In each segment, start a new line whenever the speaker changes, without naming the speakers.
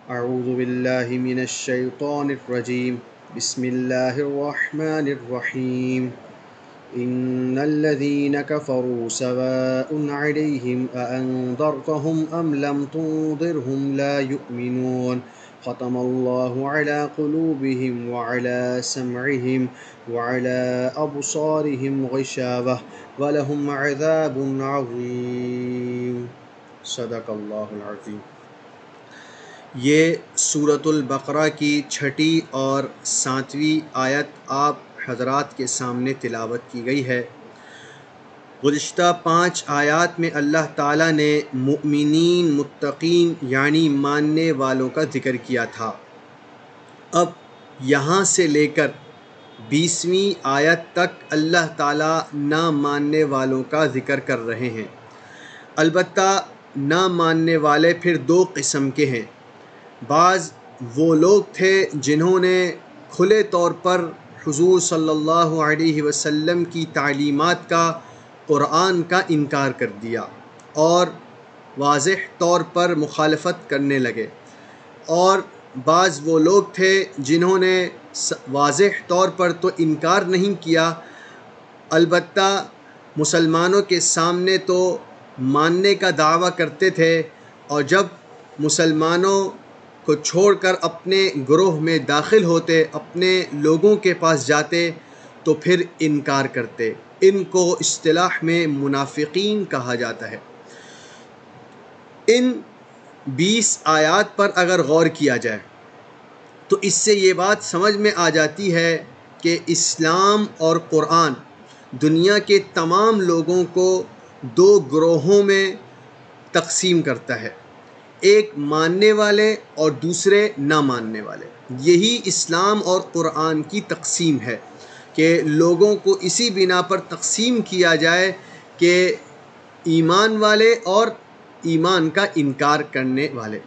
اعوذ باللہ من الشیطان الرجیم بسم اللہ الرحمن الرحیم ان الذین کفروا سواء علیہم اانذرتهم ام لم تنذرهم لا یؤمنون ختم اللہ علی قلوبہم وعلی سمعہم وعلی ابصارہم غشاوہ ولہم عذاب عظیم۔ صدق اللہ العظیم۔ یہ سورۃ البقرہ کی 6 اور 7ویں آیت آپ حضرات کے سامنے تلاوت کی گئی ہے۔ گزشتہ 5 آیات میں اللہ تعالیٰ نے مؤمنین متقین یعنی ماننے والوں کا ذکر کیا تھا۔ اب یہاں سے لے کر 20ویں آیت تک اللہ تعالیٰ نہ ماننے والوں کا ذکر کر رہے ہیں۔ البتہ نہ ماننے والے پھر 2 قسم کے ہیں۔ بعض وہ لوگ تھے جنہوں نے کھلے طور پر حضور صلی اللہ علیہ وسلم کی تعلیمات کا، قرآن کا انکار کر دیا اور واضح طور پر مخالفت کرنے لگے، اور بعض وہ لوگ تھے جنہوں نے واضح طور پر تو انکار نہیں کیا، البتہ مسلمانوں کے سامنے تو ماننے کا دعویٰ کرتے تھے، اور جب مسلمانوں کو چھوڑ کر اپنے گروہ میں داخل ہوتے، اپنے لوگوں کے پاس جاتے تو پھر انکار کرتے۔ ان کو اصطلاح میں منافقین کہا جاتا ہے۔ ان 20 آیات پر اگر غور کیا جائے تو اس سے یہ بات سمجھ میں آ جاتی ہے کہ اسلام اور قرآن دنیا کے تمام لوگوں کو 2 گروہوں میں تقسیم کرتا ہے، ایک ماننے والے اور دوسرے نہ ماننے والے۔ یہی اسلام اور قرآن کی تقسیم ہے کہ لوگوں کو اسی بنا پر تقسیم کیا جائے کہ ایمان والے اور ایمان کا انکار کرنے والے۔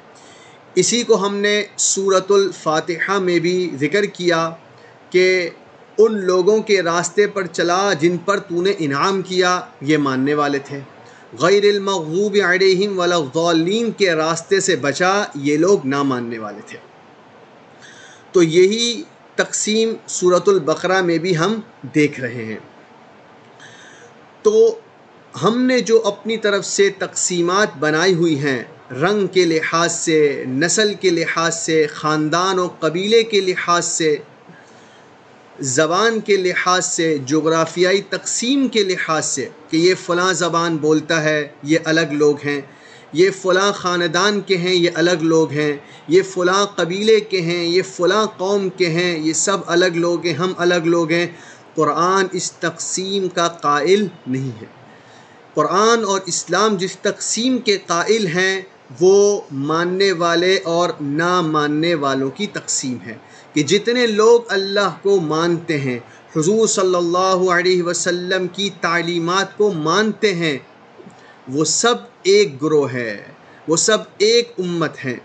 اسی کو ہم نے سورۃ الفاتحہ میں بھی ذکر کیا کہ ان لوگوں کے راستے پر چلا جن پر تو نے انعام کیا، یہ ماننے والے تھے۔ غیر المغضوب علیہم ولا الضالین کے راستے سے بچا، یہ لوگ نہ ماننے والے تھے۔ تو یہی تقسیم سورۃ البقرہ میں بھی ہم دیکھ رہے ہیں۔ تو ہم نے جو اپنی طرف سے تقسیمات بنائی ہوئی ہیں، رنگ کے لحاظ سے، نسل کے لحاظ سے، خاندان و قبیلے کے لحاظ سے، زبان کے لحاظ سے، جغرافیائی تقسیم کے لحاظ سے کہ یہ فلاں زبان بولتا ہے، یہ الگ لوگ ہیں، یہ فلاں خاندان کے ہیں، یہ الگ لوگ ہیں، یہ فلاں قبیلے کے ہیں، یہ فلاں قوم کے ہیں، یہ سب الگ لوگ ہیں، ہم الگ لوگ ہیں۔ قرآن اس تقسیم کا قائل نہیں ہے۔ قرآن اور اسلام جس تقسیم کے قائل ہیں وہ ماننے والے اور نہ ماننے والوں کی تقسیم ہے، کہ جتنے لوگ اللہ کو مانتے ہیں، حضور صلی اللہ علیہ وسلم کی تعلیمات کو مانتے ہیں، وہ سب ایک گروہ ہے، وہ سب ایک امت ہیں،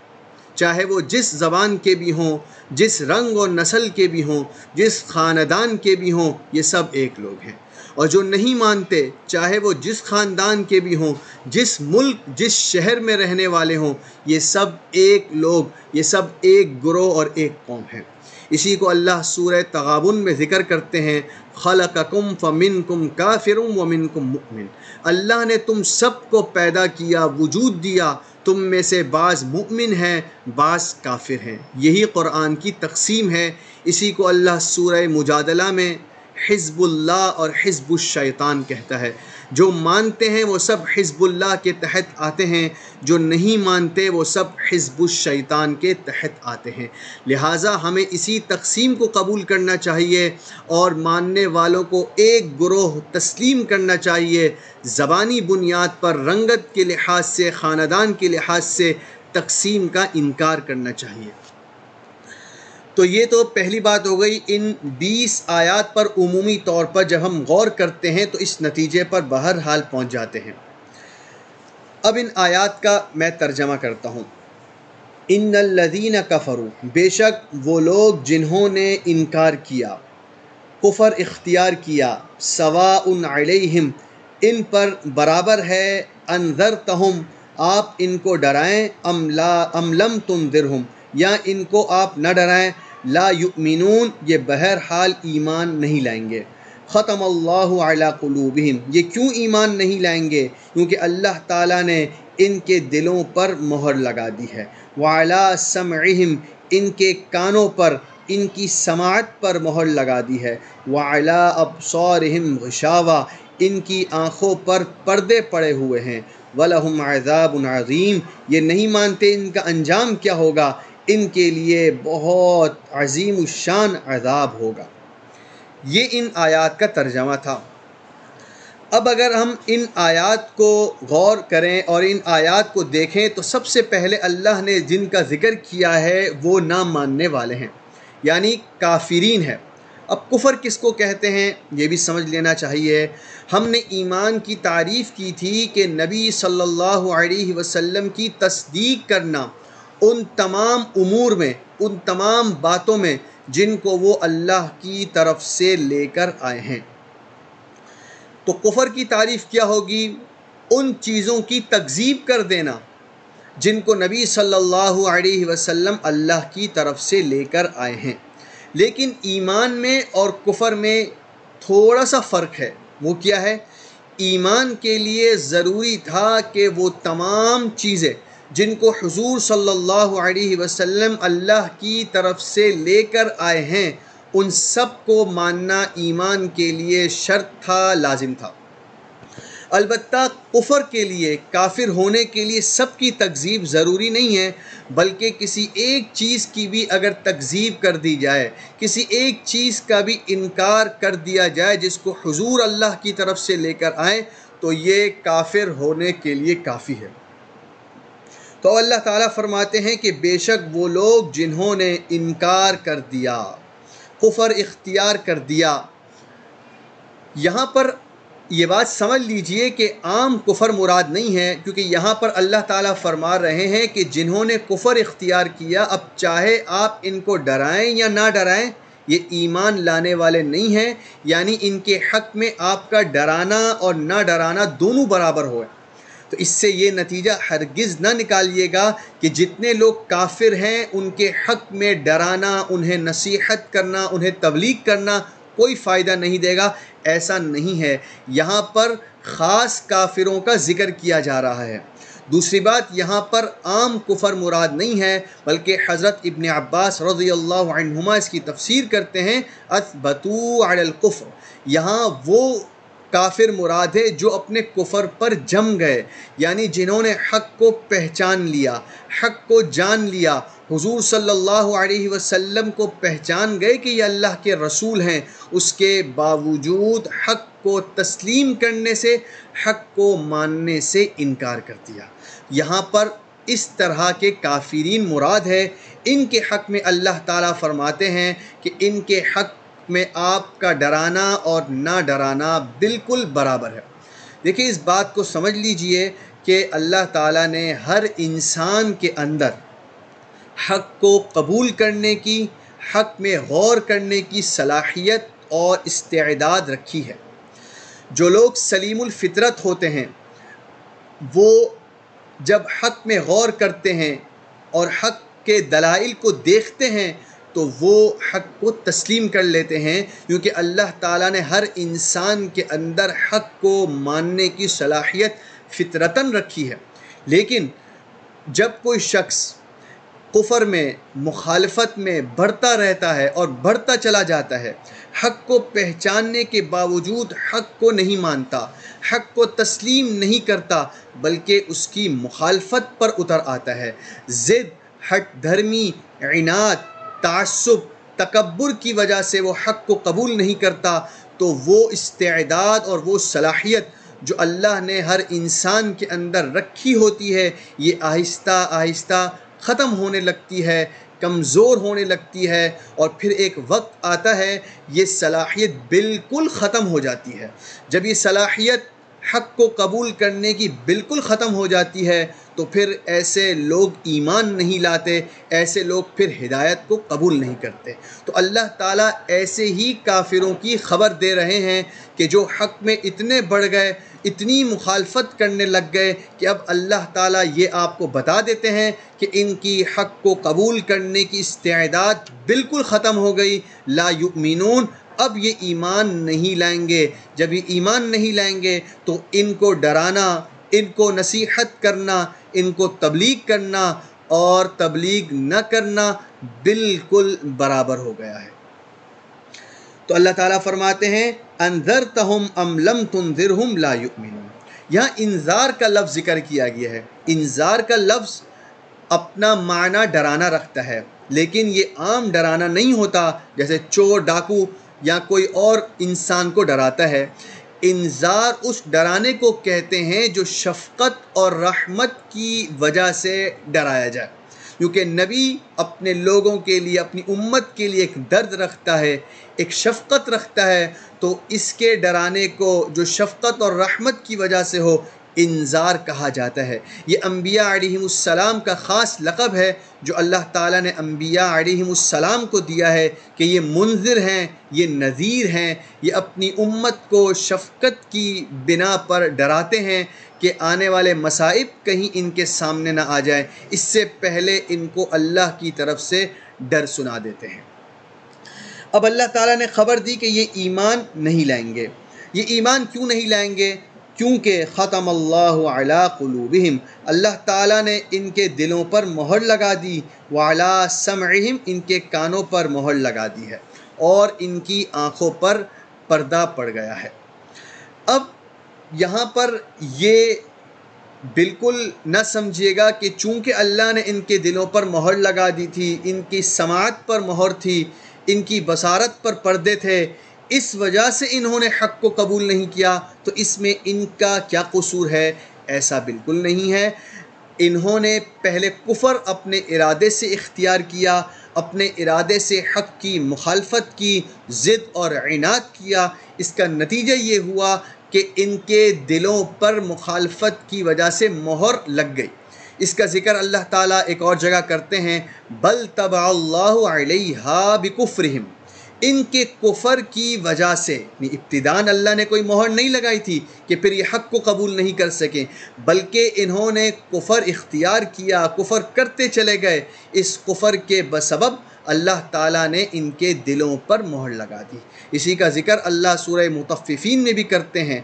چاہے وہ جس زبان کے بھی ہوں، جس رنگ اور نسل کے بھی ہوں، جس خاندان کے بھی ہوں، یہ سب ایک لوگ ہیں۔ اور جو نہیں مانتے، چاہے وہ جس خاندان کے بھی ہوں، جس ملک، جس شہر میں رہنے والے ہوں، یہ سب ایک لوگ، یہ سب ایک گروہ اور ایک قوم ہے۔ اسی کو اللہ سورہ تغابن میں ذکر کرتے ہیں، خلقکم فمنکم کافر ومنکم مؤمن۔ اللہ نے تم سب کو پیدا کیا، وجود دیا، تم میں سے بعض مؤمن ہیں، بعض کافر ہیں۔ یہی قرآن کی تقسیم ہے۔ اسی کو اللہ سورہ مجادلہ میں حزب اللہ اور حزب الشیطان کہتا ہے۔ جو مانتے ہیں وہ سب حزب اللہ کے تحت آتے ہیں، جو نہیں مانتے وہ سب حزب الشیطان کے تحت آتے ہیں۔ لہٰذا ہمیں اسی تقسیم کو قبول کرنا چاہیے اور ماننے والوں کو ایک گروہ تسلیم کرنا چاہیے۔ زبانی بنیاد پر، رنگت کے لحاظ سے، خاندان کے لحاظ سے تقسیم کا انکار کرنا چاہیے۔ تو یہ تو پہلی بات ہو گئی۔ ان 20 آیات پر عمومی طور پر جب ہم غور کرتے ہیں تو اس نتیجے پر بہرحال پہنچ جاتے ہیں۔ اب ان آیات کا میں ترجمہ کرتا ہوں۔ ان الذین کفروا، بے شک وہ لوگ جنہوں نے انکار کیا، کفر اختیار کیا، سواء علیہم، ان پر برابر ہے، انذرتہم، آپ ان کو ڈرائیں، ام لم تنذرہم، یا ان کو آپ نہ ڈرائیں، لا یؤمنون، یہ بہرحال ایمان نہیں لائیں گے۔ ختم اللہ علی قلوبہم، یہ کیوں ایمان نہیں لائیں گے؟ کیونکہ اللہ تعالیٰ نے ان کے دلوں پر مہر لگا دی ہے، وعلی سمعہم، ان کے کانوں پر، ان کی سماعت پر مہر لگا دی ہے، وعلی ابصارہم غشاوہ، ان کی آنکھوں پر پردے پڑے ہوئے ہیں، وَلَهُمْ عَذَابٌ عَظِيمٌ، یہ نہیں مانتے ان کا انجام کیا ہوگا، ان کے لیے بہت عظیم الشان عذاب ہوگا۔ یہ ان آیات کا ترجمہ تھا۔ اب اگر ہم ان آیات کو غور کریں اور ان آیات کو دیکھیں تو سب سے پہلے اللہ نے جن کا ذکر کیا ہے وہ نہ ماننے والے ہیں، یعنی کافرین ہے۔ اب کفر کس کو کہتے ہیں یہ بھی سمجھ لینا چاہیے۔ ہم نے ایمان کی تعریف کی تھی کہ نبی صلی اللہ علیہ وسلم کی تصدیق کرنا ان تمام امور میں، ان تمام باتوں میں جن کو وہ اللہ کی طرف سے لے کر آئے ہیں۔ تو کفر کی تعریف کیا ہوگی؟ ان چیزوں کی تکذیب کر دینا جن کو نبی صلی اللہ علیہ وسلم اللہ کی طرف سے لے کر آئے ہیں۔ لیکن ایمان میں اور کفر میں تھوڑا سا فرق ہے۔ وہ کیا ہے؟ ایمان کے لیے ضروری تھا کہ وہ تمام چیزیں جن کو حضور صلی اللہ علیہ وسلم اللہ کی طرف سے لے کر آئے ہیں ان سب کو ماننا ایمان کے لیے شرط تھا، لازم تھا۔ البتہ کفر کے لیے، کافر ہونے کے لیے سب کی تکذیب ضروری نہیں ہے، بلکہ کسی ایک چیز کی بھی اگر تکذیب کر دی جائے، کسی ایک چیز کا بھی انکار کر دیا جائے جس کو حضور اللہ کی طرف سے لے کر آئے تو یہ کافر ہونے کے لیے کافی ہے۔ تو اللہ تعالیٰ فرماتے ہیں کہ بے شک وہ لوگ جنہوں نے انکار کر دیا، کفر اختیار کر دیا۔ یہاں پر یہ بات سمجھ لیجئے کہ عام کفر مراد نہیں ہے، کیونکہ یہاں پر اللہ تعالیٰ فرما رہے ہیں کہ جنہوں نے کفر اختیار کیا، اب چاہے آپ ان کو ڈرائیں یا نہ ڈرائیں یہ ایمان لانے والے نہیں ہیں، یعنی ان کے حق میں آپ کا ڈرانا اور نہ ڈرانا دونوں برابر ہوئے۔ تو اس سے یہ نتیجہ ہرگز نہ نکالیے گا کہ جتنے لوگ کافر ہیں ان کے حق میں ڈرانا، انہیں نصیحت کرنا، انہیں تبلیغ کرنا کوئی فائدہ نہیں دے گا، ایسا نہیں ہے۔ یہاں پر خاص کافروں کا ذکر کیا جا رہا ہے۔ دوسری بات، یہاں پر عام کفر مراد نہیں ہے، بلکہ حضرت ابن عباس رضی اللہ عنہما اس کی تفسیر کرتے ہیں اثبتوا علی الکفر، یہاں وہ کافر مراد ہے جو اپنے کفر پر جم گئے، یعنی جنہوں نے حق کو پہچان لیا، حق کو جان لیا، حضور صلی اللہ علیہ وسلم کو پہچان گئے کہ یہ اللہ کے رسول ہیں، اس کے باوجود حق کو تسلیم کرنے سے، حق کو ماننے سے انکار کر دیا۔ یہاں پر اس طرح کے کافرین مراد ہے۔ ان کے حق میں اللہ تعالیٰ فرماتے ہیں کہ ان کے حق میں آپ کا ڈرانا اور نہ ڈرانا بالکل برابر ہے۔ دیکھیے اس بات کو سمجھ لیجئے کہ اللہ تعالیٰ نے ہر انسان کے اندر حق کو قبول کرنے کی، حق میں غور کرنے کی صلاحیت اور استعداد رکھی ہے۔ جو لوگ سلیم الفطرت ہوتے ہیں وہ جب حق میں غور کرتے ہیں اور حق کے دلائل کو دیکھتے ہیں تو وہ حق کو تسلیم کر لیتے ہیں، کیونکہ اللہ تعالیٰ نے ہر انسان کے اندر حق کو ماننے کی صلاحیت فطرتاً رکھی ہے۔ لیکن جب کوئی شخص کفر میں، مخالفت میں بڑھتا رہتا ہے اور بڑھتا چلا جاتا ہے، حق کو پہچاننے کے باوجود حق کو نہیں مانتا، حق کو تسلیم نہیں کرتا بلکہ اس کی مخالفت پر اتر آتا ہے، ضد، ہٹ دھرمی، عناد، تعصب، تکبر کی وجہ سے وہ حق کو قبول نہیں کرتا، تو وہ استعداد اور وہ صلاحیت جو اللہ نے ہر انسان کے اندر رکھی ہوتی ہے یہ آہستہ آہستہ ختم ہونے لگتی ہے، کمزور ہونے لگتی ہے، اور پھر ایک وقت آتا ہے یہ صلاحیت بالکل ختم ہو جاتی ہے۔ جب یہ صلاحیت حق کو قبول کرنے کی بالکل ختم ہو جاتی ہے تو پھر ایسے لوگ ایمان نہیں لاتے، ایسے لوگ پھر ہدایت کو قبول نہیں کرتے۔ تو اللہ تعالیٰ ایسے ہی کافروں کی خبر دے رہے ہیں کہ جو حق میں اتنے بڑھ گئے، اتنی مخالفت کرنے لگ گئے کہ اب اللہ تعالیٰ یہ آپ کو بتا دیتے ہیں کہ ان کی حق کو قبول کرنے کی استعداد بالکل ختم ہو گئی۔ لا یؤمنون، اب یہ ایمان نہیں لائیں گے۔ جب یہ ایمان نہیں لائیں گے تو ان کو ڈرانا، ان کو نصیحت کرنا، ان کو تبلیغ کرنا اور تبلیغ نہ کرنا بالکل برابر ہو گیا ہے۔ تو اللہ تعالیٰ فرماتے ہیں انذرتہم ام لم تنذرہم لا یؤمنون۔ یہاں انذار کا لفظ ذکر کیا گیا ہے۔ انذار کا لفظ اپنا معنی ڈرانا رکھتا ہے، لیکن یہ عام ڈرانا نہیں ہوتا جیسے چور، ڈاکو یا کوئی اور انسان کو ڈراتا ہے۔ انذار اس ڈرانے کو کہتے ہیں جو شفقت اور رحمت کی وجہ سے ڈرایا جائے، کیونکہ نبی اپنے لوگوں کے لیے، اپنی امت کے لیے ایک درد رکھتا ہے، ایک شفقت رکھتا ہے، تو اس کے ڈرانے کو جو شفقت اور رحمت کی وجہ سے ہو انذار کہا جاتا ہے۔ یہ انبیاء علیہم السلام کا خاص لقب ہے جو اللہ تعالیٰ نے انبیاء علیہم السلام کو دیا ہے کہ یہ منذر ہیں، یہ نذیر ہیں، یہ اپنی امت کو شفقت کی بنا پر ڈراتے ہیں کہ آنے والے مصائب کہیں ان کے سامنے نہ آ جائے، اس سے پہلے ان کو اللہ کی طرف سے ڈر سنا دیتے ہیں۔ اب اللہ تعالیٰ نے خبر دی کہ یہ ایمان نہیں لائیں گے۔ یہ ایمان کیوں نہیں لائیں گے؟ کیونکہ ختم اللہ علی قلوبہم، اللہ تعالیٰ نے ان کے دلوں پر مہر لگا دی، وعلی سمعہم، ان کے کانوں پر مہر لگا دی ہے، اور ان کی آنکھوں پر پردہ پڑ گیا ہے۔ اب یہاں پر یہ بالکل نہ سمجھیے گا کہ چونکہ اللہ نے ان کے دلوں پر مہر لگا دی تھی، ان کی سماعت پر مہر تھی، ان کی بصارت پر پردے تھے، اس وجہ سے انہوں نے حق کو قبول نہیں کیا تو اس میں ان کا کیا قصور ہے؟ ایسا بالکل نہیں ہے۔ انہوں نے پہلے کفر اپنے ارادے سے اختیار کیا، اپنے ارادے سے حق کی مخالفت کی، ضد اور عناد کیا، اس کا نتیجہ یہ ہوا کہ ان کے دلوں پر مخالفت کی وجہ سے مہر لگ گئی۔ اس کا ذکر اللہ تعالیٰ ایک اور جگہ کرتے ہیں، بل طبع اللہ علیہا بکفرہم، ان کے کفر کی وجہ سے، ابتداً اللہ نے کوئی مہر نہیں لگائی تھی کہ پھر یہ حق کو قبول نہیں کر سکیں، بلکہ انہوں نے کفر اختیار کیا، کفر کرتے چلے گئے، اس کفر کے بسبب اللہ تعالیٰ نے ان کے دلوں پر مہر لگا دی۔ اسی کا ذکر اللہ سورہ مطففین میں بھی کرتے ہیں،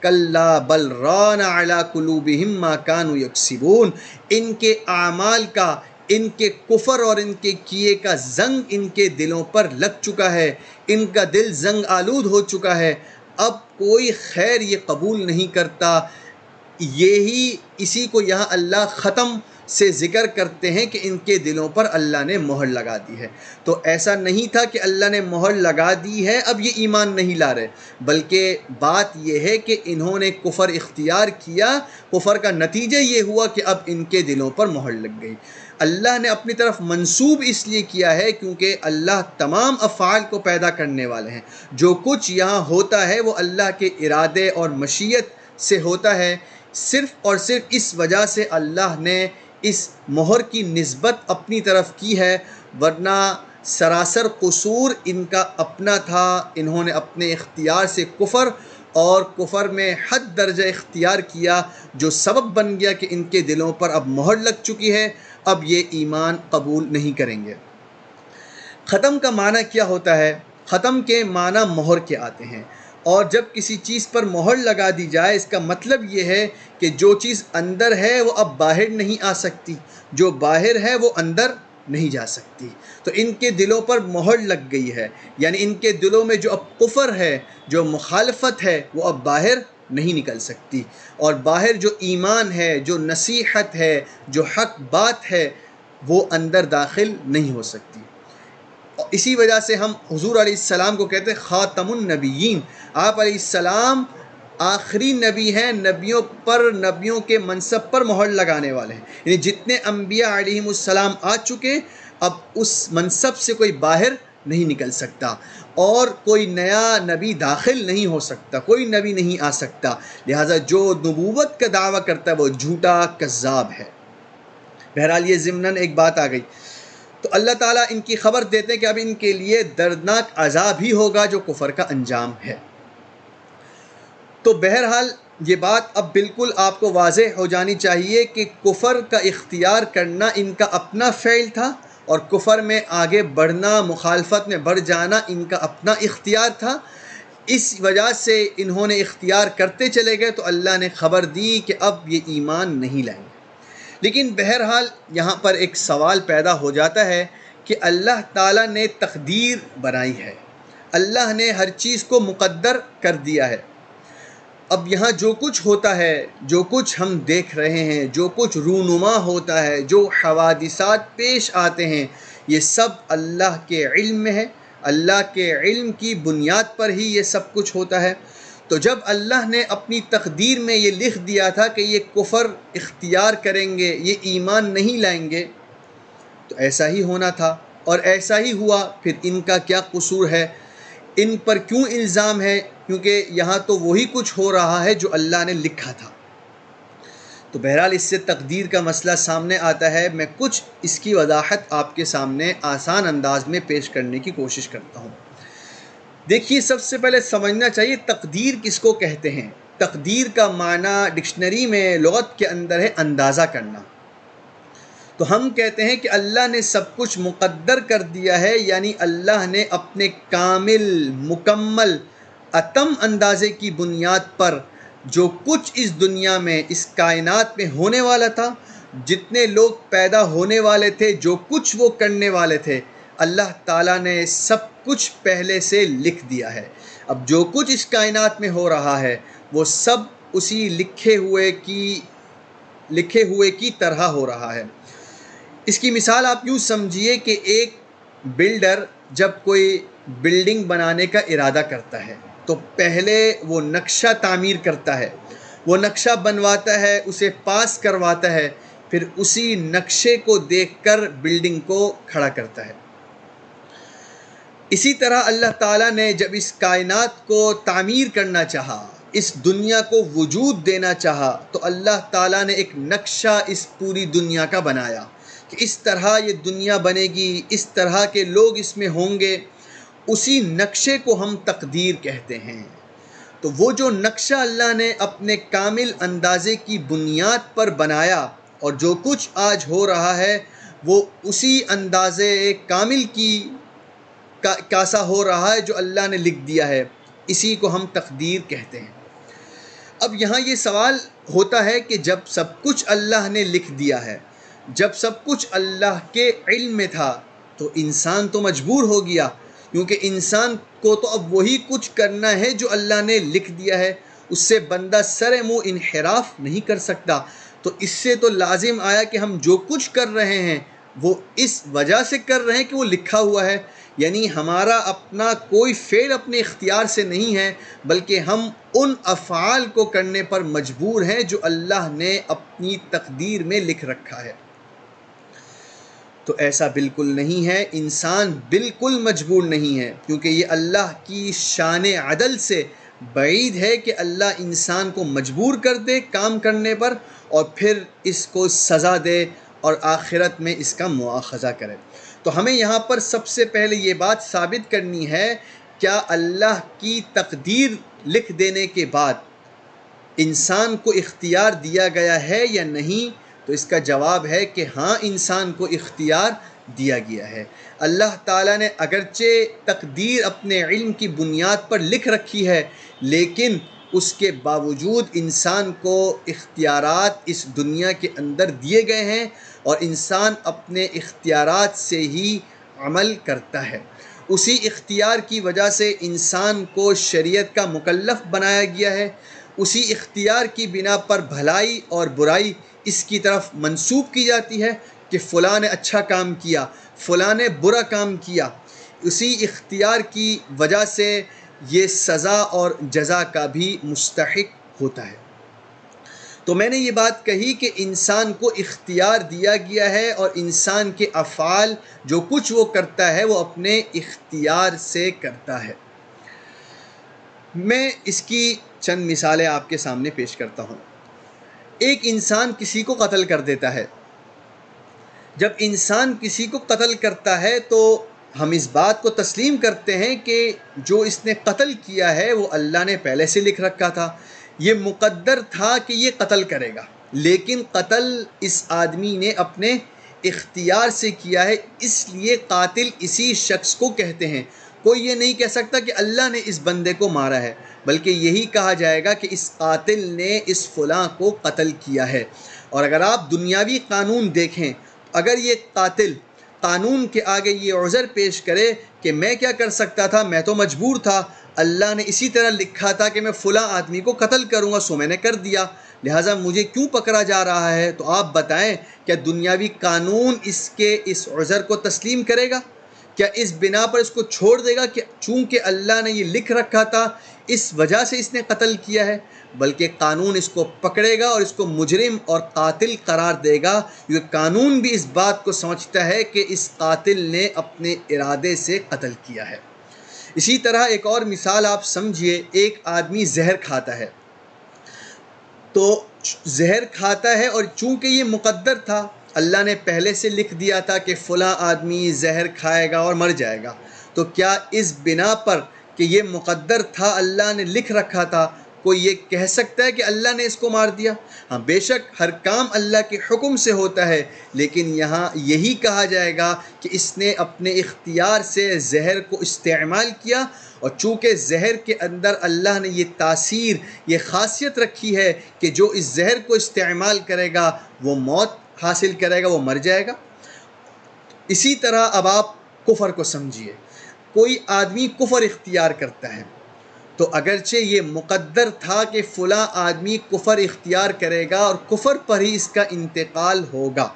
کلا بل ران علی قلوبہم ما کانوا یکسبون، ان کے اعمال کا، ان کے کفر اور ان کے کیے کا زنگ ان کے دلوں پر لگ چکا ہے، ان کا دل زنگ آلود ہو چکا ہے، اب کوئی خیر یہ قبول نہیں کرتا۔ اسی کو یہاں اللہ ختم سے ذکر کرتے ہیں کہ ان کے دلوں پر اللہ نے مہر لگا دی ہے۔ تو ایسا نہیں تھا کہ اللہ نے مہر لگا دی ہے اب یہ ایمان نہیں لا رہے، بلکہ بات یہ ہے کہ انہوں نے کفر اختیار کیا، کفر کا نتیجہ یہ ہوا کہ اب ان کے دلوں پر مہر لگ گئی۔ اللہ نے اپنی طرف منسوب اس لیے کیا ہے کیونکہ اللہ تمام افعال کو پیدا کرنے والے ہیں، جو کچھ یہاں ہوتا ہے وہ اللہ کے ارادے اور مشیت سے ہوتا ہے، صرف اور صرف اس وجہ سے اللہ نے اس مہر کی نسبت اپنی طرف کی ہے، ورنہ سراسر قصور ان کا اپنا تھا۔ انہوں نے اپنے اختیار سے کفر اور کفر میں حد درجہ اختیار کیا، جو سبب بن گیا کہ ان کے دلوں پر اب مہر لگ چکی ہے، اب یہ ایمان قبول نہیں کریں گے۔ ختم کا معنی کیا ہوتا ہے؟ ختم کے معنی مہر کے آتے ہیں، اور جب کسی چیز پر مہر لگا دی جائے اس کا مطلب یہ ہے کہ جو چیز اندر ہے وہ اب باہر نہیں آ سکتی، جو باہر ہے وہ اندر نہیں جا سکتی۔ تو ان کے دلوں پر مہر لگ گئی ہے، یعنی ان کے دلوں میں جو اب کفر ہے، جو مخالفت ہے، وہ اب باہر نہیں نکل سکتی، اور باہر جو ایمان ہے، جو نصیحت ہے، جو حق بات ہے، وہ اندر داخل نہیں ہو سکتی۔ اسی وجہ سے ہم حضور علیہ السلام کو کہتے ہیں خاتم النبیین، آپ علیہ السلام آخری نبی ہیں، نبیوں کے منصب پر مہر لگانے والے ہیں، یعنی جتنے انبیاء علیہم السلام آ چکے اب اس منصب سے کوئی باہر نہیں نکل سکتا، اور کوئی نیا نبی داخل نہیں ہو سکتا، کوئی نبی نہیں آ سکتا، لہٰذا جو نبوت کا دعویٰ کرتا ہے وہ جھوٹا کذاب ہے۔ بہرحال یہ ضمناً ایک بات آ گئی، تو اللہ تعالیٰ ان کی خبر دیتے ہیں کہ اب ان کے لیے دردناک عذاب ہی ہوگا جو کفر کا انجام ہے۔ تو بہرحال یہ بات اب بالکل آپ کو واضح ہو جانی چاہیے کہ کفر کا اختیار کرنا ان کا اپنا فعل تھا، اور کفر میں آگے بڑھنا، مخالفت میں بڑھ جانا ان کا اپنا اختیار تھا۔ اس وجہ سے انہوں نے اختیار کرتے چلے گئے تو اللہ نے خبر دی کہ اب یہ ایمان نہیں لائیں گے۔ لیکن بہرحال یہاں پر ایک سوال پیدا ہو جاتا ہے کہ اللہ تعالیٰ نے تقدیر بنائی ہے، اللہ نے ہر چیز کو مقدر کر دیا ہے۔ اب یہاں جو کچھ ہوتا ہے، جو کچھ ہم دیکھ رہے ہیں، جو کچھ رونما ہوتا ہے، جو حوادثات پیش آتے ہیں، یہ سب اللہ کے علم میں ہے، اللہ کے علم کی بنیاد پر ہی یہ سب کچھ ہوتا ہے۔ تو جب اللہ نے اپنی تقدیر میں یہ لکھ دیا تھا کہ یہ کفر اختیار کریں گے، یہ ایمان نہیں لائیں گے، تو ایسا ہی ہونا تھا، اور ایسا ہی ہوا۔ پھر ان کا کیا قصور ہے، ان پر کیوں الزام ہے؟ کیونکہ یہاں تو وہی کچھ ہو رہا ہے جو اللہ نے لکھا تھا۔ تو بہرحال اس سے تقدیر کا مسئلہ سامنے آتا ہے۔ میں کچھ اس کی وضاحت آپ کے سامنے آسان انداز میں پیش کرنے کی کوشش کرتا ہوں۔ دیکھیے، سب سے پہلے سمجھنا چاہیے تقدیر کس کو کہتے ہیں۔ تقدیر کا معنی ڈکشنری میں، لغت کے اندر ہے اندازہ کرنا۔ تو ہم کہتے ہیں کہ اللہ نے سب کچھ مقدر کر دیا ہے، یعنی اللہ نے اپنے کامل، مکمل، اتم اندازے کی بنیاد پر جو کچھ اس دنیا میں، اس کائنات میں ہونے والا تھا، جتنے لوگ پیدا ہونے والے تھے، جو کچھ وہ کرنے والے تھے، اللہ تعالیٰ نے سب کچھ پہلے سے لکھ دیا ہے۔ اب جو کچھ اس کائنات میں ہو رہا ہے وہ سب اسی لکھے ہوئے کی طرح ہو رہا ہے۔ اس کی مثال آپ یوں سمجھیے کہ ایک بلڈر جب کوئی بلڈنگ بنانے کا ارادہ کرتا ہے تو پہلے وہ نقشہ تعمیر کرتا ہے، وہ نقشہ بنواتا ہے، اسے پاس کرواتا ہے، پھر اسی نقشے کو دیکھ کر بلڈنگ کو کھڑا کرتا ہے۔ اسی طرح اللہ تعالیٰ نے جب اس کائنات کو تعمیر کرنا چاہا، اس دنیا کو وجود دینا چاہا، تو اللہ تعالیٰ نے ایک نقشہ اس پوری دنیا کا بنایا کہ اس طرح یہ دنیا بنے گی، اس طرح کے لوگ اس میں ہوں گے۔ اسی نقشے کو ہم تقدیر کہتے ہیں۔ تو وہ جو نقشہ اللہ نے اپنے کامل اندازے کی بنیاد پر بنایا، اور جو کچھ آج ہو رہا ہے وہ اسی اندازے کامل کا سا ہو رہا ہے جو اللہ نے لکھ دیا ہے، اسی کو ہم تقدیر کہتے ہیں۔ اب یہاں یہ سوال ہوتا ہے کہ جب سب کچھ اللہ نے لکھ دیا ہے، جب سب کچھ اللہ کے علم میں تھا، تو انسان تو مجبور ہو گیا، کیونکہ انسان کو تو اب وہی کچھ کرنا ہے جو اللہ نے لکھ دیا ہے، اس سے بندہ سر منہ انحراف نہیں کر سکتا۔ تو اس سے تو لازم آیا کہ ہم جو کچھ کر رہے ہیں وہ اس وجہ سے کر رہے ہیں کہ وہ لکھا ہوا ہے، یعنی ہمارا اپنا کوئی فعل اپنے اختیار سے نہیں ہے، بلکہ ہم ان افعال کو کرنے پر مجبور ہیں جو اللہ نے اپنی تقدیر میں لکھ رکھا ہے۔ تو ایسا بالکل نہیں ہے، انسان بالکل مجبور نہیں ہے، کیونکہ یہ اللہ کی شان عدل سے بعید ہے کہ اللہ انسان کو مجبور کر دے کام کرنے پر اور پھر اس کو سزا دے اور آخرت میں اس کا مواخذہ کرے۔ تو ہمیں یہاں پر سب سے پہلے یہ بات ثابت کرنی ہے، کیا اللہ کی تقدیر لکھ دینے کے بعد انسان کو اختیار دیا گیا ہے یا نہیں؟ تو اس کا جواب ہے کہ ہاں، انسان کو اختیار دیا گیا ہے۔ اللہ تعالیٰ نے اگرچہ تقدیر اپنے علم کی بنیاد پر لکھ رکھی ہے، لیکن اس کے باوجود انسان کو اختیارات اس دنیا کے اندر دیے گئے ہیں، اور انسان اپنے اختیارات سے ہی عمل کرتا ہے۔ اسی اختیار کی وجہ سے انسان کو شریعت کا مکلف بنایا گیا ہے، اسی اختیار کی بنا پر بھلائی اور برائی اس کی طرف منسوب کی جاتی ہے کہ فلاں نے اچھا کام کیا، فلاں نے برا کام کیا۔ اسی اختیار کی وجہ سے یہ سزا اور جزا کا بھی مستحق ہوتا ہے۔ تو میں نے یہ بات کہی کہ انسان کو اختیار دیا گیا ہے، اور انسان کے افعال جو کچھ وہ کرتا ہے وہ اپنے اختیار سے کرتا ہے۔ میں اس کی چند مثالیں آپ کے سامنے پیش کرتا ہوں۔ ایک انسان کسی کو قتل کر دیتا ہے۔ جب انسان کسی کو قتل کرتا ہے تو ہم اس بات کو تسلیم کرتے ہیں کہ جو اس نے قتل کیا ہے وہ اللہ نے پہلے سے لکھ رکھا تھا، یہ مقدر تھا کہ یہ قتل کرے گا، لیکن قتل اس آدمی نے اپنے اختیار سے کیا ہے، اس لیے قاتل اسی شخص کو کہتے ہیں۔ کوئی یہ نہیں کہہ سکتا کہ اللہ نے اس بندے کو مارا ہے، بلکہ یہی کہا جائے گا کہ اس قاتل نے اس فلاں کو قتل کیا ہے۔ اور اگر آپ دنیاوی قانون دیکھیں، اگر یہ قاتل قانون کے آگے یہ عذر پیش کرے کہ میں کیا کر سکتا تھا، میں تو مجبور تھا، اللہ نے اسی طرح لکھا تھا کہ میں فلاں آدمی کو قتل کروں گا، سو میں نے کر دیا، لہٰذا مجھے کیوں پکڑا جا رہا ہے؟ تو آپ بتائیں کیا دنیاوی قانون اس عذر کو تسلیم کرے گا؟ کیا اس بنا پر اس کو چھوڑ دے گا کہ چونکہ اللہ نے یہ لکھ رکھا تھا اس وجہ سے اس نے قتل کیا ہے؟ بلکہ قانون اس کو پکڑے گا اور اس کو مجرم اور قاتل قرار دے گا، کیونکہ قانون بھی اس بات کو سمجھتا ہے کہ اس قاتل نے اپنے ارادے سے قتل کیا ہے۔ اسی طرح ایک اور مثال آپ سمجھیے، ایک آدمی زہر کھاتا ہے، تو زہر کھاتا ہے اور چونکہ یہ مقدر تھا، اللہ نے پہلے سے لکھ دیا تھا کہ فلاں آدمی زہر کھائے گا اور مر جائے گا، تو کیا اس بنا پر کہ یہ مقدر تھا، اللہ نے لکھ رکھا تھا، کوئی یہ کہہ سکتا ہے کہ اللہ نے اس کو مار دیا؟ ہاں، بے شک ہر کام اللہ کے حکم سے ہوتا ہے، لیکن یہاں یہی کہا جائے گا کہ اس نے اپنے اختیار سے زہر کو استعمال کیا، اور چونکہ زہر کے اندر اللہ نے یہ تاثیر، یہ خاصیت رکھی ہے کہ جو اس زہر کو استعمال کرے گا وہ موت حاصل کرے گا، وہ مر جائے گا۔ اسی طرح اب آپ کفر کو سمجھیے، کوئی آدمی کفر اختیار کرتا ہے، تو اگرچہ یہ مقدر تھا کہ فلاں آدمی کفر اختیار کرے گا اور کفر پر ہی اس کا انتقال ہوگا،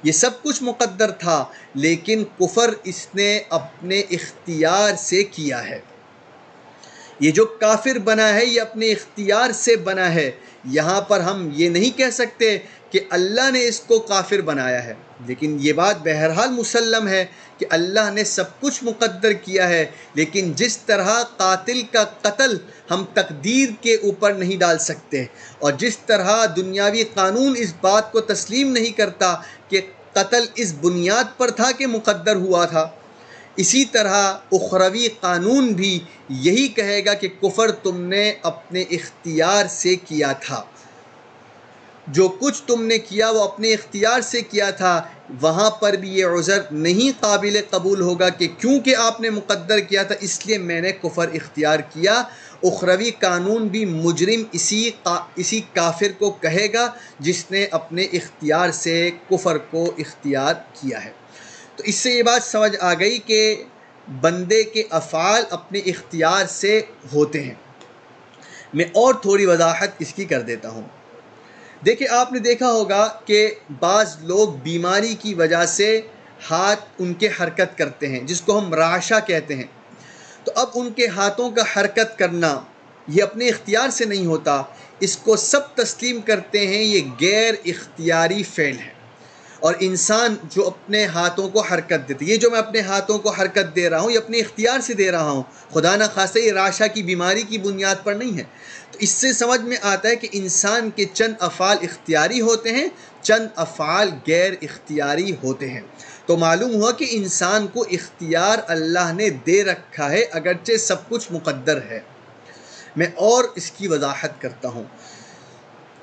یہ سب کچھ مقدر تھا، لیکن کفر اس نے اپنے اختیار سے کیا ہے۔ یہ جو کافر بنا ہے یہ اپنے اختیار سے بنا ہے۔ یہاں پر ہم یہ نہیں کہہ سکتے کہ اللہ نے اس کو کافر بنایا ہے، لیکن یہ بات بہرحال مسلم ہے کہ اللہ نے سب کچھ مقدر کیا ہے، لیکن جس طرح قاتل کا قتل ہم تقدیر کے اوپر نہیں ڈال سکتے، اور جس طرح دنیاوی قانون اس بات کو تسلیم نہیں کرتا کہ قتل اس بنیاد پر تھا کہ مقدر ہوا تھا، اسی طرح اخروی قانون بھی یہی کہے گا کہ کفر تم نے اپنے اختیار سے کیا تھا، جو کچھ تم نے کیا وہ اپنے اختیار سے کیا تھا۔ وہاں پر بھی یہ عذر نہیں قابل قبول ہوگا کہ کیونکہ آپ نے مقدر کیا تھا اس لیے میں نے کفر اختیار کیا۔ اخروی قانون بھی مجرم اسی کافر کو کہے گا جس نے اپنے اختیار سے کفر کو اختیار کیا ہے۔ تو اس سے یہ بات سمجھ آ گئی کہ بندے کے افعال اپنے اختیار سے ہوتے ہیں۔ میں اور تھوڑی وضاحت اس کی کر دیتا ہوں۔ دیکھیں، آپ نے دیکھا ہوگا کہ بعض لوگ بیماری کی وجہ سے ہاتھ ان کے حرکت کرتے ہیں، جس کو ہم رعشہ کہتے ہیں، تو اب ان کے ہاتھوں کا حرکت کرنا یہ اپنے اختیار سے نہیں ہوتا، اس کو سب تسلیم کرتے ہیں یہ غیر اختیاری فعل ہے۔ اور انسان جو اپنے ہاتھوں کو حرکت دیتے، یہ جو میں اپنے ہاتھوں کو حرکت دے رہا ہوں یہ اپنے اختیار سے دے رہا ہوں، خدا نہ خواستہ یہ رعشہ کی بیماری کی بنیاد پر نہیں ہے۔ تو اس سے سمجھ میں آتا ہے کہ انسان کے چند افعال اختیاری ہوتے ہیں، چند افعال غیر اختیاری ہوتے ہیں۔ تو معلوم ہوا کہ انسان کو اختیار اللہ نے دے رکھا ہے، اگرچہ سب کچھ مقدر ہے۔ میں اور اس کی وضاحت کرتا ہوں۔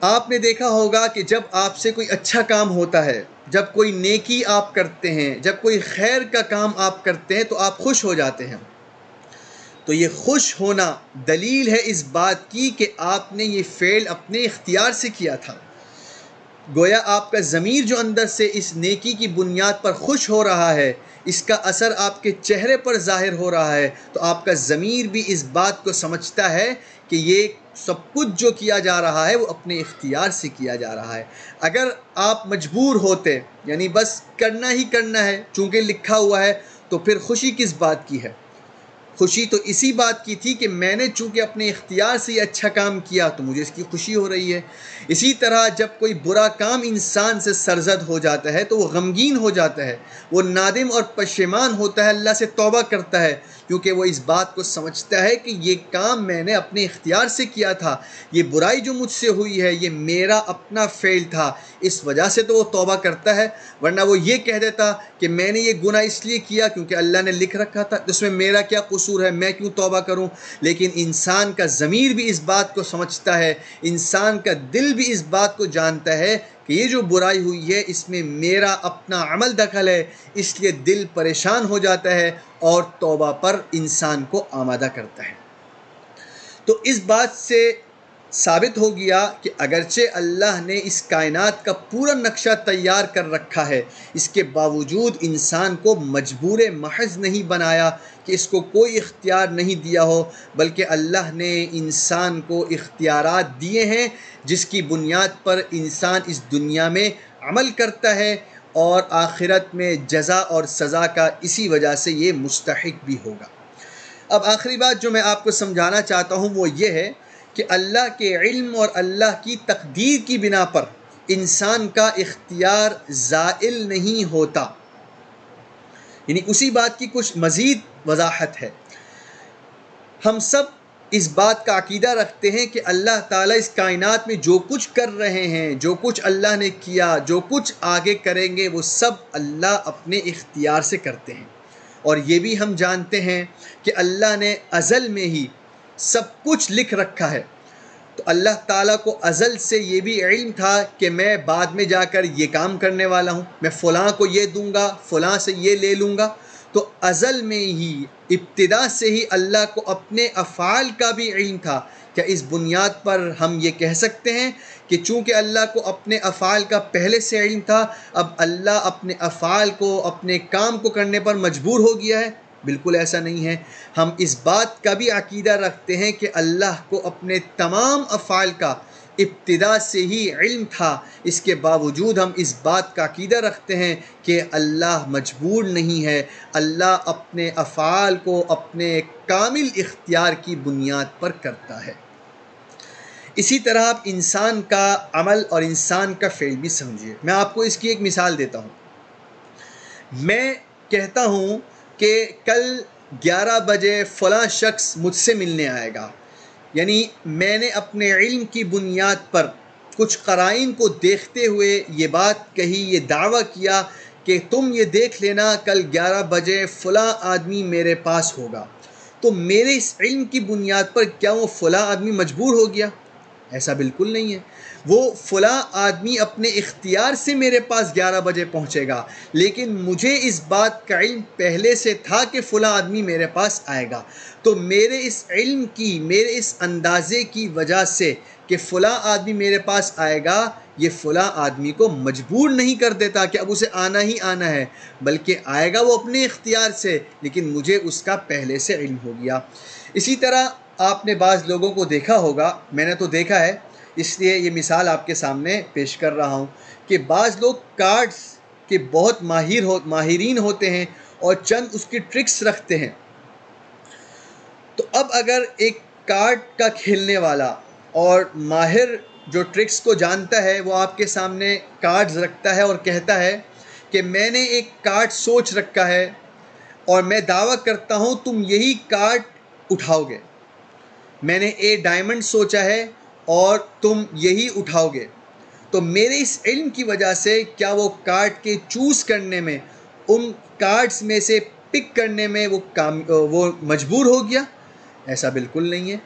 آپ نے دیکھا ہوگا کہ جب آپ سے کوئی اچھا کام ہوتا ہے، جب کوئی نیکی آپ کرتے ہیں، جب کوئی خیر کا کام آپ کرتے ہیں تو آپ خوش ہو جاتے ہیں۔ تو یہ خوش ہونا دلیل ہے اس بات کی کہ آپ نے یہ فعل اپنے اختیار سے کیا تھا۔ گویا آپ کا ضمیر جو اندر سے اس نیکی کی بنیاد پر خوش ہو رہا ہے، اس کا اثر آپ کے چہرے پر ظاہر ہو رہا ہے، تو آپ کا ضمیر بھی اس بات کو سمجھتا ہے کہ یہ سب کچھ جو کیا جا رہا ہے وہ اپنے اختیار سے کیا جا رہا ہے۔ اگر آپ مجبور ہوتے، یعنی بس کرنا ہی کرنا ہے چونکہ لکھا ہوا ہے، تو پھر خوشی کس بات کی ہے؟ خوشی تو اسی بات کی تھی کہ میں نے چونکہ اپنے اختیار سے یہ اچھا کام کیا تو مجھے اس کی خوشی ہو رہی ہے۔ اسی طرح جب کوئی برا کام انسان سے سرزد ہو جاتا ہے تو وہ غمگین ہو جاتا ہے، وہ نادم اور پشیمان ہوتا ہے، اللہ سے توبہ کرتا ہے، کیونکہ وہ اس بات کو سمجھتا ہے کہ یہ کام میں نے اپنے اختیار سے کیا تھا، یہ برائی جو مجھ سے ہوئی ہے یہ میرا اپنا فعل تھا، اس وجہ سے تو وہ توبہ کرتا ہے۔ ورنہ وہ یہ کہہ دیتا کہ میں نے یہ گناہ اس لیے کیا کیونکہ اللہ نے لکھ رکھا تھا، اس میں میرا کیا قصور ہے، میں کیوں توبہ کروں؟ لیکن انسان کا ضمیر بھی اس بات کو سمجھتا ہے، انسان کا دل بھی اس بات کو جانتا ہے کہ یہ جو برائی ہوئی ہے اس میں میرا اپنا عمل دخل ہے، اس لیے دل پریشان ہو جاتا ہے اور توبہ پر انسان کو آمادہ کرتا ہے۔ تو اس بات سے ثابت ہو گیا کہ اگرچہ اللہ نے اس کائنات کا پورا نقشہ تیار کر رکھا ہے، اس کے باوجود انسان کو مجبور محض نہیں بنایا کہ اس کو کوئی اختیار نہیں دیا ہو، بلکہ اللہ نے انسان کو اختیارات دیے ہیں جس کی بنیاد پر انسان اس دنیا میں عمل کرتا ہے اور آخرت میں جزا اور سزا کا اسی وجہ سے یہ مستحق بھی ہوگا۔ اب آخری بات جو میں آپ کو سمجھانا چاہتا ہوں وہ یہ ہے کہ اللہ کے علم اور اللہ کی تقدیر کی بنا پر انسان کا اختیار زائل نہیں ہوتا، یعنی اسی بات کی کچھ مزید وضاحت ہے۔ ہم سب اس بات کا عقیدہ رکھتے ہیں کہ اللہ تعالیٰ اس کائنات میں جو کچھ کر رہے ہیں، جو کچھ اللہ نے کیا، جو کچھ آگے کریں گے، وہ سب اللہ اپنے اختیار سے کرتے ہیں۔ اور یہ بھی ہم جانتے ہیں کہ اللہ نے ازل میں ہی سب کچھ لکھ رکھا ہے، تو اللہ تعالیٰ کو ازل سے یہ بھی علم تھا کہ میں بعد میں جا کر یہ کام کرنے والا ہوں، میں فلاں کو یہ دوں گا، فلاں سے یہ لے لوں گا۔ تو ازل میں ہی، ابتدا سے ہی اللہ کو اپنے افعال کا بھی علم تھا۔ کیا اس بنیاد پر ہم یہ کہہ سکتے ہیں کہ چونکہ اللہ کو اپنے افعال کا پہلے سے علم تھا، اب اللہ اپنے افعال کو، اپنے کام کو کرنے پر مجبور ہو گیا ہے؟ بالکل ایسا نہیں ہے۔ ہم اس بات کا بھی عقیدہ رکھتے ہیں کہ اللہ کو اپنے تمام افعال کا ابتدا سے ہی علم تھا، اس کے باوجود ہم اس بات کا عقیدہ رکھتے ہیں کہ اللہ مجبور نہیں ہے، اللہ اپنے افعال کو اپنے کامل اختیار کی بنیاد پر کرتا ہے۔ اسی طرح آپ انسان کا عمل اور انسان کا فعل بھی سمجھیے۔ میں آپ کو اس کی ایک مثال دیتا ہوں۔ میں کہتا ہوں کہ کل 11 بجے فلاں شخص مجھ سے ملنے آئے گا، یعنی میں نے اپنے علم کی بنیاد پر کچھ قرائن کو دیکھتے ہوئے یہ بات کہی، یہ دعویٰ کیا کہ تم یہ دیکھ لینا کل 11 بجے فلاں آدمی میرے پاس ہوگا۔ تو میرے اس علم کی بنیاد پر کیا وہ فلاں آدمی مجبور ہو گیا؟ ایسا بالکل نہیں ہے۔ وہ فلاں آدمی اپنے اختیار سے میرے پاس 11 بجے پہنچے گا، لیکن مجھے اس بات کا علم پہلے سے تھا کہ فلاں آدمی میرے پاس آئے گا۔ تو میرے اس علم کی، میرے اس اندازے کی وجہ سے کہ فلاں آدمی میرے پاس آئے گا، یہ فلاں آدمی کو مجبور نہیں کر دیتا کہ اب اسے آنا ہی آنا ہے، بلکہ آئے گا وہ اپنے اختیار سے، لیکن مجھے اس کا پہلے سے علم ہو گیا۔ اسی طرح آپ نے بعض لوگوں کو دیکھا ہوگا، میں نے تو دیکھا ہے، اس لیے یہ مثال آپ کے سامنے پیش کر رہا ہوں کہ بعض لوگ کارڈز کے بہت ماہرین ہوتے ہیں اور چند اس کی ٹرکس رکھتے ہیں۔ تو اب اگر ایک کارڈ کا کھیلنے والا اور ماہر جو ٹرکس کو جانتا ہے، وہ آپ کے سامنے کارڈز رکھتا ہے اور کہتا ہے کہ میں نے ایک کارڈ سوچ رکھا ہے اور میں دعویٰ کرتا ہوں تم یہی کارڈ اٹھاؤ گے، میں نے اے ڈائمنڈ سوچا ہے اور تم یہی اٹھاؤ گے، تو میرے اس علم کی وجہ سے کیا وہ کارڈ کے چوز کرنے میں، ان کارڈز میں سے پک کرنے میں وہ مجبور ہو گیا؟ ایسا بالکل نہیں ہے۔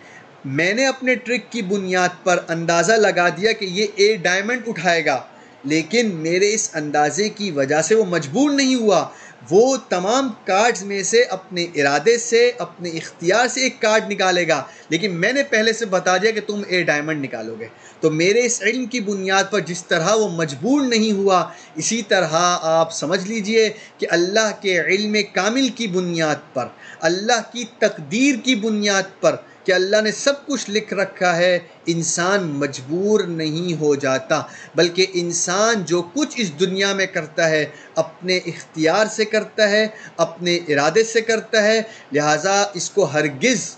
میں نے اپنے ٹرک کی بنیاد پر اندازہ لگا دیا کہ یہ اے ڈائمنڈ اٹھائے گا، لیکن میرے اس اندازے کی وجہ سے وہ مجبور نہیں ہوا، وہ تمام کارڈز میں سے اپنے ارادے سے، اپنے اختیار سے ایک کارڈ نکالے گا، لیکن میں نے پہلے سے بتا دیا کہ تم اے ڈائمنڈ نکالو گے۔ تو میرے اس علم کی بنیاد پر جس طرح وہ مجبور نہیں ہوا، اسی طرح آپ سمجھ لیجئے کہ اللہ کے علم کامل کی بنیاد پر، اللہ کی تقدیر کی بنیاد پر کہ اللہ نے سب کچھ لکھ رکھا ہے، انسان مجبور نہیں ہو جاتا، بلکہ انسان جو کچھ اس دنیا میں کرتا ہے اپنے اختیار سے کرتا ہے، اپنے ارادے سے کرتا ہے، لہٰذا اس کو ہرگز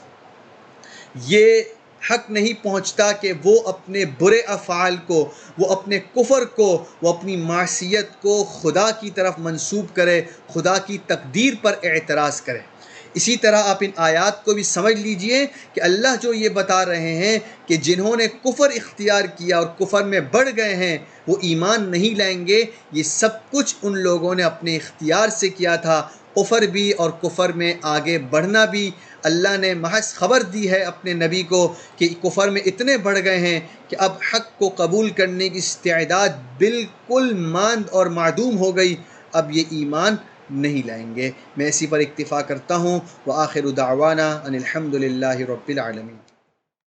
یہ حق نہیں پہنچتا کہ وہ اپنے برے افعال کو، وہ اپنے کفر کو، وہ اپنی معصیت کو خدا کی طرف منسوب کرے، خدا کی تقدیر پر اعتراض کرے۔ اسی طرح آپ ان آیات کو بھی سمجھ لیجئے کہ اللہ جو یہ بتا رہے ہیں کہ جنہوں نے کفر اختیار کیا اور کفر میں بڑھ گئے ہیں وہ ایمان نہیں لائیں گے، یہ سب کچھ ان لوگوں نے اپنے اختیار سے کیا تھا، کفر بھی اور کفر میں آگے بڑھنا بھی۔ اللہ نے محض خبر دی ہے اپنے نبی کو کہ کفر میں اتنے بڑھ گئے ہیں کہ اب حق کو قبول کرنے کی استعداد بالکل ماند اور معدوم ہو گئی، اب یہ ایمان نہیں لائیں گے۔ میں اسی پر اکتفا کرتا ہوں۔ وآخر دعوانا ان الحمد للہ رب العالمین۔